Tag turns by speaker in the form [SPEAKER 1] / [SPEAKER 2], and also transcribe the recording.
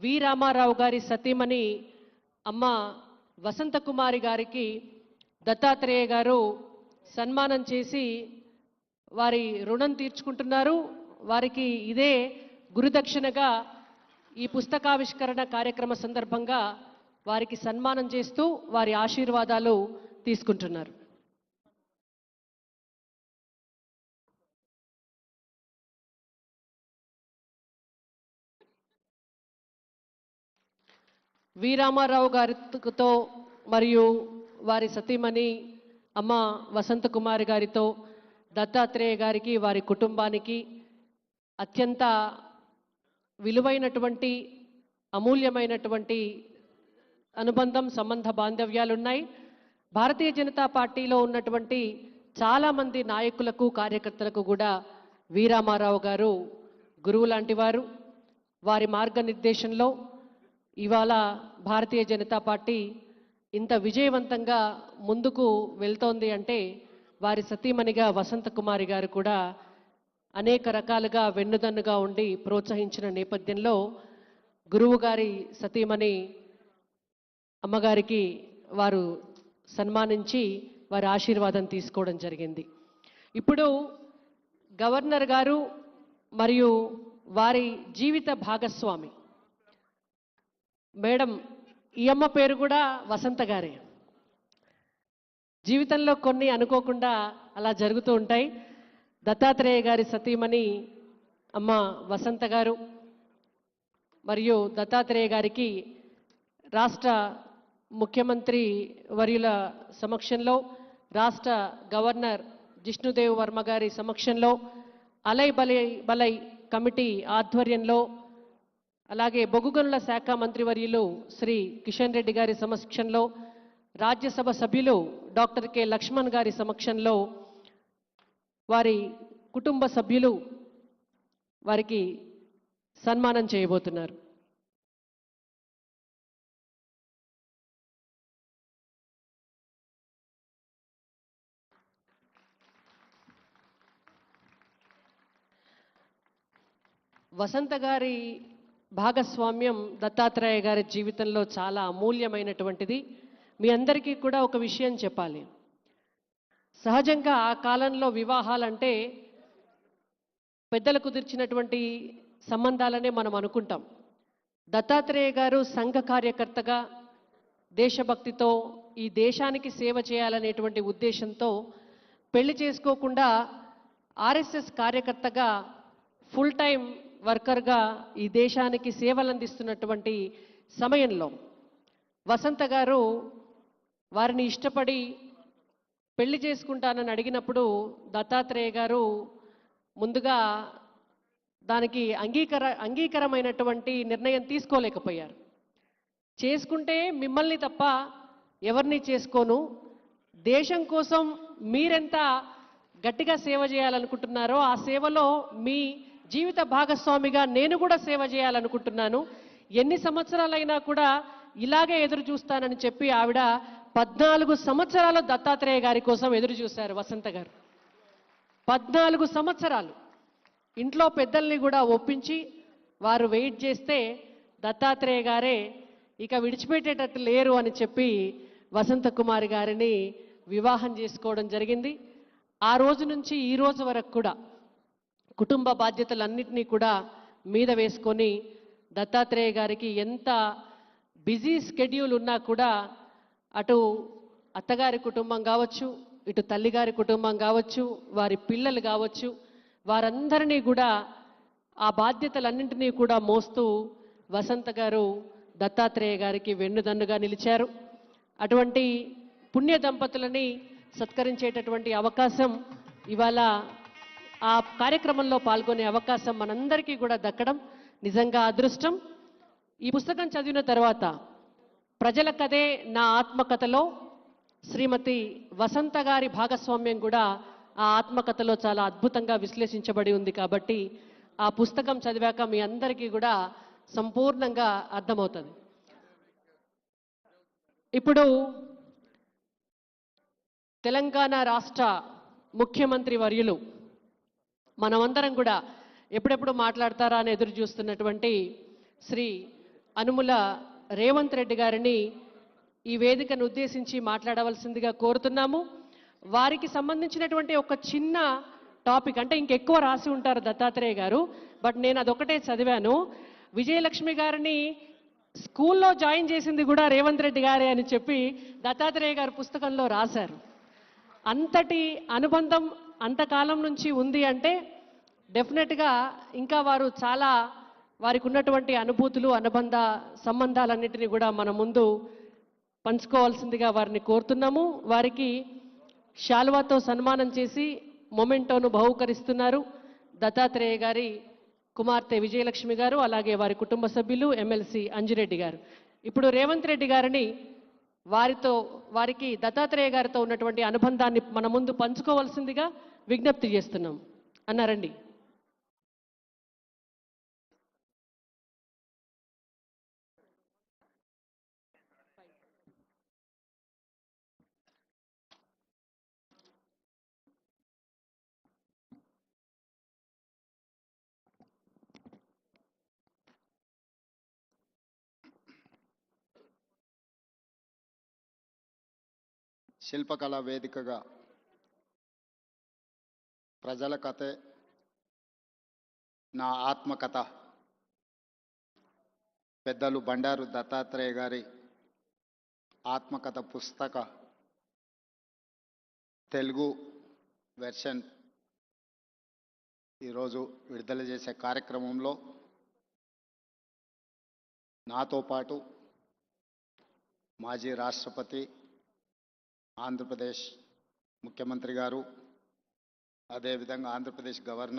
[SPEAKER 1] వి రామారావు గారి సతీమణి అమ్మ వసంత కుమారి గారికి దత్తాత్రేయ గారు సన్మానం చేసి వారి రుణం తీర్చుకుంటున్నారు. వారికి ఇదే గురుదక్షిణగా ఈ పుస్తకావిష్కరణ కార్యక్రమ సందర్భంగా వారికి సన్మానం చేస్తూ వారి ఆశీర్వాదాలు తీసుకుంటున్నారు. వి రామారావు గారితో మరియు వారి సతీమణి అమ్మ వసంత కుమారి గారితో దత్తాత్రేయ గారికి వారి కుటుంబానికి అత్యంత విలువైనటువంటి అమూల్యమైనటువంటి అనుబంధం సంబంధ బాంధవ్యాలు ఉన్నాయి. భారతీయ జనతా పార్టీలో ఉన్నటువంటి చాలామంది నాయకులకు కార్యకర్తలకు కూడా వి రామారావు గారు గురువు లాంటి వారు. వారి మార్గనిర్దేశంలో ఇవాళ భారతీయ జనతా పార్టీ ఇంత విజయవంతంగా ముందుకు వెళ్తోంది అంటే వారి సతీమణిగా వసంత కుమారి గారు కూడా అనేక రకాలుగా వెన్నుదన్నుగా ఉండి ప్రోత్సహించిన నేపథ్యంలో గురువు గారి సతీమణి అమ్మగారికి వారు సన్మానించి వారి ఆశీర్వాదం తీసుకోవడం జరిగింది. ఇప్పుడు గవర్నర్ గారు మరియు వారి జీవిత భాగస్వామి మేడం, ఈ అమ్మ పేరు కూడా వసంత గారే. జీవితంలో కొన్ని అనుకోకుండా అలా జరుగుతూ ఉంటాయి. దత్తాత్రేయ గారి సతీమణి అమ్మ వసంత గారు మరియు దత్తాత్రేయ గారికి రాష్ట్ర ముఖ్యమంత్రి వర్యుల సమక్షంలో, రాష్ట్ర గవర్నర్ జిష్ణుదేవ్ వర్మ గారి సమక్షంలో, అలై బలై కమిటీ ఆధ్వర్యంలో, అలాగే బొగ్గు గనుల శాఖ మంత్రివర్యులు శ్రీ కిషన్ రెడ్డి గారి సమక్షంలో, రాజ్యసభ సభ్యులు డాక్టర్ కె లక్ష్మణ్ గారి సమక్షంలో వారి కుటుంబ సభ్యులు వారికి సన్మానం చేయబోతున్నారు. వసంత గారి భాగస్వామ్యం దత్తాత్రేయ గారి జీవితంలో చాలా అమూల్యమైనటువంటిది. మీ అందరికీ కూడా ఒక విషయం చెప్పాలి. సహజంగా ఆ కాలంలో వివాహాలంటే పెద్దలు కుదిర్చినటువంటి సంబంధాలనే మనం అనుకుంటాం. దత్తాత్రేయ గారు సంఘ కార్యకర్తగా దేశభక్తితో ఈ దేశానికి సేవ చేయాలనేటువంటి ఉద్దేశంతో పెళ్లి చేసుకోకుండా ఆర్ఎస్ఎస్ కార్యకర్తగా ఫుల్ టైం వర్కర్గా ఈ దేశానికి సేవలు అందిస్తున్నటువంటి సమయంలో వసంత గారు వారిని ఇష్టపడి పెళ్లి చేసుకుంటానని అడిగినప్పుడు దత్తాత్రేయ గారు ముందుగా దానికి అంగీకారమైనటువంటి నిర్ణయం తీసుకోలేకపోయారు. చేసుకుంటే మిమ్మల్ని తప్ప ఎవరిని చేసుకోను, దేశం కోసం మీరెంత గట్టిగా సేవ చేయాలనుకుంటున్నారో ఆ సేవలో మీ జీవిత భాగస్వామిగా నేను కూడా సేవ చేయాలనుకుంటున్నాను, ఎన్ని సంవత్సరాలైనా కూడా ఇలాగే ఎదురు చూస్తానని చెప్పి ఆవిడ 14 సంవత్సరాలు దత్తాత్రేయ గారి కోసం ఎదురు చూశారు. వసంత గారు 14 సంవత్సరాలు ఇంట్లో పెద్దల్ని కూడా ఒప్పించి వారు వెయిట్ చేస్తే దత్తాత్రేయ గారే ఇక విడిచిపెట్టేటట్టు లేరు అని చెప్పి వసంత కుమారి గారిని వివాహం చేసుకోవడం జరిగింది. ఆ రోజు నుంచి ఈ రోజు వరకు కూడా కుటుంబ బాధ్యతలన్నింటినీ కూడా మీద వేసుకొని దత్తాత్రేయ గారికి ఎంత బిజీ స్కెడ్యూల్ ఉన్నా కూడా అటు అత్తగారి కుటుంబం కావచ్చు, ఇటు తల్లిగారి కుటుంబం కావచ్చు, వారి పిల్లలు కావచ్చు, వారందరినీ కూడా ఆ బాధ్యతలన్నింటినీ కూడా మోస్తూ వసంత గారు దత్తాత్రేయ గారికి వెన్నుదన్నుగా నిలిచారు. అటువంటి పుణ్య దంపతులని సత్కరించేటటువంటి అవకాశం ఇవాళ ఆ కార్యక్రమంలో పాల్గొనే అవకాశం మనందరికీ కూడా దక్కడం నిజంగా అదృష్టం. ఈ పుస్తకం చదివిన తర్వాత ప్రజల కథే నా ఆత్మకథలో శ్రీమతి వసంత గారి భాగస్వామ్యం కూడా ఆ ఆత్మకథలో చాలా అద్భుతంగా విశ్లేషించబడి ఉంది. కాబట్టి ఆ పుస్తకం చదివాక మీ అందరికీ కూడా సంపూర్ణంగా అర్థమవుతుంది. ఇప్పుడు తెలంగాణ రాష్ట్ర ముఖ్యమంత్రి వర్యులు మనమందరం కూడా ఎప్పుడెప్పుడు మాట్లాడతారా అని ఎదురు చూస్తున్నటువంటి శ్రీ అనుముల రేవంత్ రెడ్డి గారిని ఈ వేదికను ఉద్దేశించి మాట్లాడవలసిందిగా కోరుతున్నాము. వారికి సంబంధించినటువంటి ఒక చిన్న టాపిక్, అంటే ఇంకెక్కువ రాసి ఉంటారు దత్తాత్రేయ గారు, బట్ నేను అదొకటే చదివాను. విజయలక్ష్మి గారిని స్కూల్లో జాయిన్ చేసింది కూడా రేవంత్ రెడ్డి గారే అని చెప్పి దత్తాత్రేయ గారు పుస్తకంలో రాశారు. అంతటి అనుబంధం అంతకాలం నుంచి ఉంది అంటే డెఫినెట్గా ఇంకా వారు చాలా వారికి ఉన్నటువంటి అనుభూతులు అనుబంధ సంబంధాలన్నింటినీ కూడా మన ముందు పంచుకోవాల్సిందిగా వారిని కోరుతున్నాము. వారికి శాలువాతో సన్మానం చేసి మొమెంటోను బహూకరిస్తున్నారు దత్తాత్రేయ గారి కుమార్తె విజయలక్ష్మి గారు, అలాగే వారి కుటుంబ సభ్యులు, ఎమ్మెల్సీ అంజిరెడ్డి గారు. ఇప్పుడు రేవంత్ రెడ్డి గారిని వారికి దత్తాత్రేయ గారితో ఉన్నటువంటి అనుబంధాన్ని మన ముందు పంచుకోవాల్సిందిగా విజ్ఞప్తి చేస్తున్నాం. అన్నారండి.
[SPEAKER 2] శిల్పకళా వేదికగా ప్రజల కథే నా ఆత్మకథ పెద్దలు బండారు దత్తాత్రేయ గారి ఆత్మకథ పుస్తక తెలుగు వెర్షన్ ఈరోజు విడుదల చేసే కార్యక్రమంలో నాతో పాటు మాజీ రాష్ట్రపతి, ఆంధ్రప్రదేశ్ ముఖ్యమంత్రి గారు, అదేవిధంగా ఆంధ్రప్రదేశ్ గవర్నర్